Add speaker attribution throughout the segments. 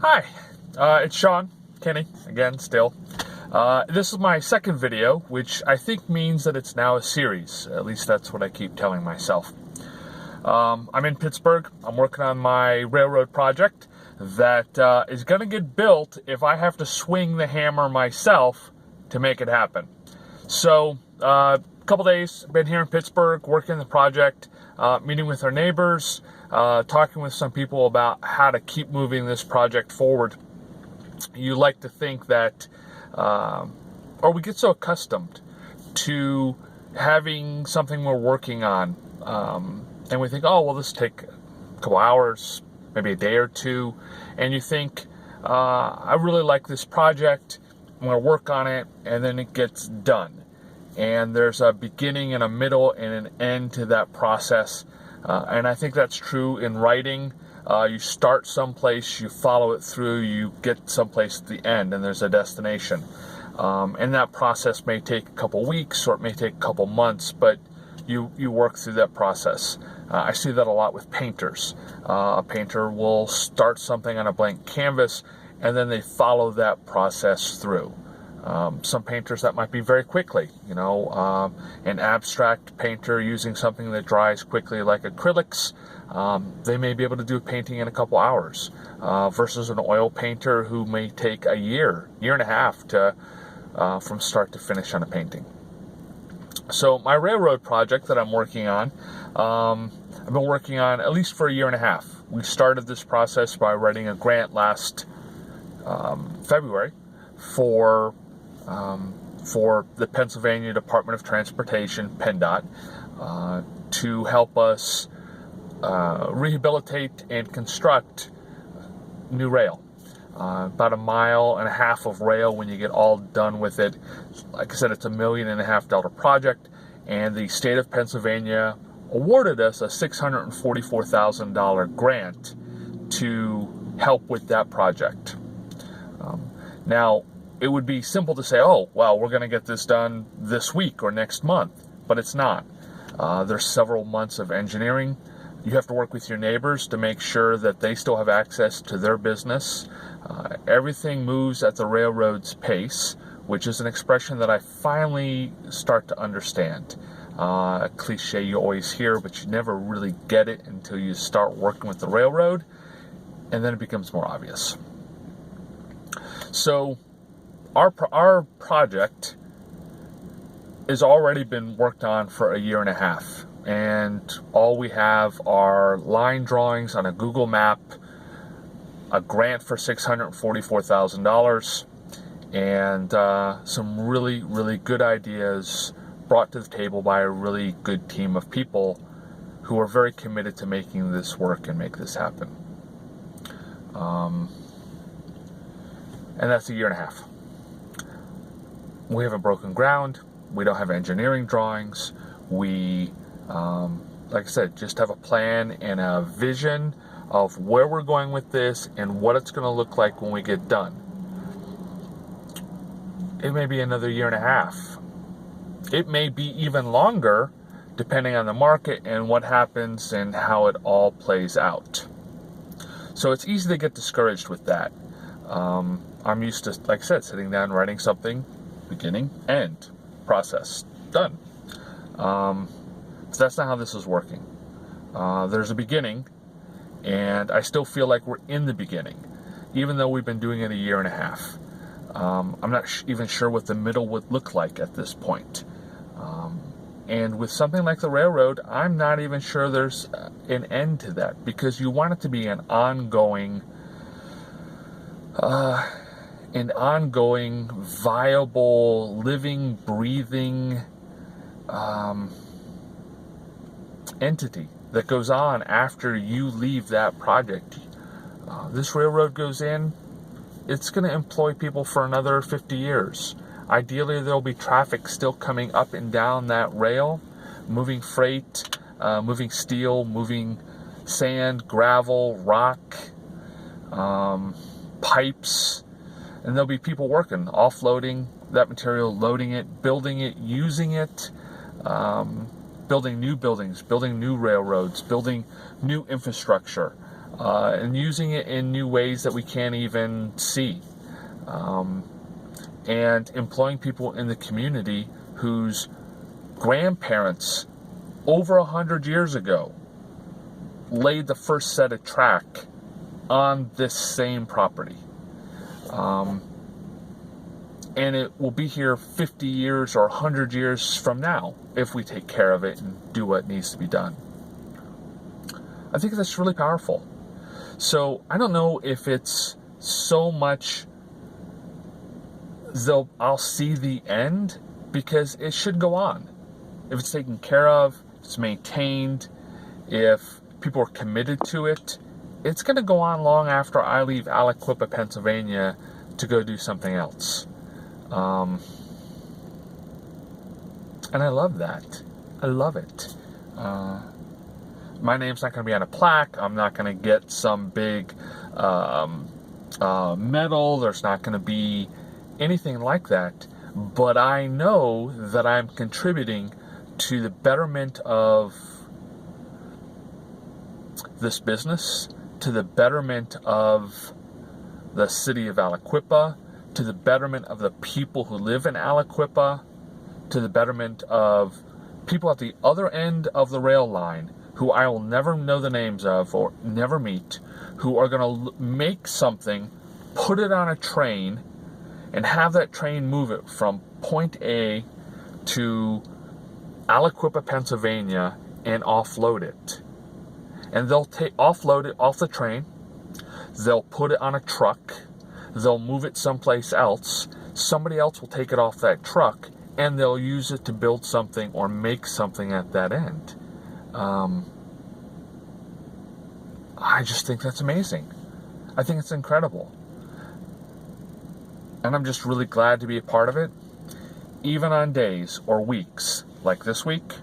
Speaker 1: Hi, it's Sean Kenny, again, still. This is my second video, which I think means that it's now a series. At least that's what I keep telling myself. I'm in Pittsburgh. I'm working on my railroad project that is going to get built if I have to swing the hammer myself to make it happen. So, a couple days, been here in Pittsburgh, working the project, meeting with our neighbors, talking with some people about how to keep moving this project forward. You like to think that, or we get so accustomed to having something we're working on, and we think, oh, well, this will take a couple hours, maybe a day or two, and you think, I really like this project, I'm going to work on it, and then it gets done. And there's a beginning and a middle and an end to that process. And I think that's true in writing. You start someplace, you follow it through, you get someplace at the end, and there's a destination. And that process may take a couple weeks or it may take a couple months, but you work through that process. I see that a lot with painters. A painter will start something on a blank canvas, and then they follow that process through. Some painters that might be very quickly, an abstract painter using something that dries quickly like acrylics, they may be able to do a painting in a couple hours, versus an oil painter who may take a year and a half to from start to finish on a painting. So my railroad project that I'm working on, I've been working on at least for a year and a half. We started this process by writing a grant last February for the Pennsylvania Department of Transportation, PennDOT, to help us rehabilitate and construct new rail. About 1.5 miles of rail when you get all done with it. Like I said, it's $1.5 million project, and the state of Pennsylvania awarded us a $644,000 grant to help with that project. Now, it would be simple to say, oh, well, we're going to get this done this week or next month, but it's not. There's several months of engineering. You have to work with your neighbors to make sure that they still have access to their business. Everything moves at the railroad's pace, which is an expression that I finally start to understand. A cliche you always hear, but you never really get it until you start working with the railroad, and then it becomes more obvious. So, our project has already been worked on for a year and a half, and all we have are line drawings on a Google map, a grant for $644,000, and some really, really good ideas brought to the table by a really good team of people who are very committed to making this work and make this happen. And that's a year and a half. We haven't broken ground. We don't have engineering drawings. We, like I said, just have a plan and a vision of where we're going with this and what it's going to look like when we get done. It may be another year and a half. It may be even longer, depending on the market and what happens and how it all plays out. So it's easy to get discouraged with that. I'm used to, like I said, sitting down, writing something, beginning, end, process, done. So that's not how this is working. There's a beginning, and I still feel like we're in the beginning, even though we've been doing it a year and a half. I'm not even sure what the middle would look like at this point. And with something like the railroad, I'm not even sure there's an end to that, because you want it to be an ongoing, viable, living, breathing entity that goes on after you leave that project. This railroad goes in, it's going to employ people for another 50 years. Ideally, there'll be traffic still coming up and down that rail, moving freight, moving steel, moving sand, gravel, rock, pipes, and there'll be people working, offloading that material, loading it, building it, using it, building new buildings, building new railroads, building new infrastructure. and using it in new ways that we can't even see. And employing people in the community whose grandparents over 100 years ago laid the first set of track on this same property. And it will be here 50 years or 100 years from now if we take care of it and do what needs to be done. I think that's really powerful. So I don't know if it's so much though I'll see the end, because it should go on. If it's taken care of, if it's maintained, if people are committed to it, it's going to go on long after I leave Aliquippa, Pennsylvania to go do something else. And I love that. I love it. My name's not going to be on a plaque. I'm not going to get some big medal. There's not going to be anything like that. But I know that I'm contributing to the betterment of this business, to the betterment of the city of Aliquippa, to the betterment of the people who live in Aliquippa, to the betterment of people at the other end of the rail line who I will never know the names of or never meet, who are going to make something, put it on a train, and have that train move it from point A to Aliquippa, Pennsylvania, and offload it. And they'll offload it off the train, they'll put it on a truck, they'll move it someplace else, somebody else will take it off that truck, and they'll use it to build something or make something at that end. I just think that's amazing. I think it's incredible. And I'm just really glad to be a part of it, even on days or weeks like this week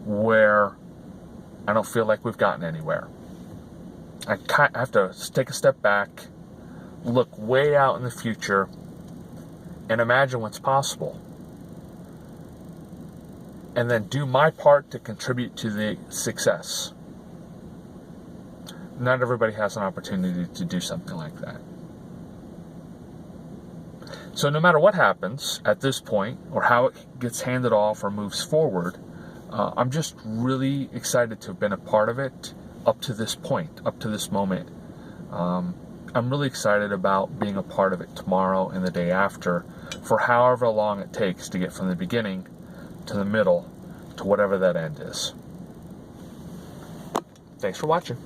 Speaker 1: where I don't feel like we've gotten anywhere. I have to take a step back, look way out in the future, and imagine what's possible. And then do my part to contribute to the success. Not everybody has an opportunity to do something like that. So no matter what happens at this point, or how it gets handed off or moves forward, I'm just really excited to have been a part of it up to this point, up to this moment. I'm really excited about being a part of it tomorrow and the day after, for however long it takes to get from the beginning to the middle to whatever that end is. Thanks for watching.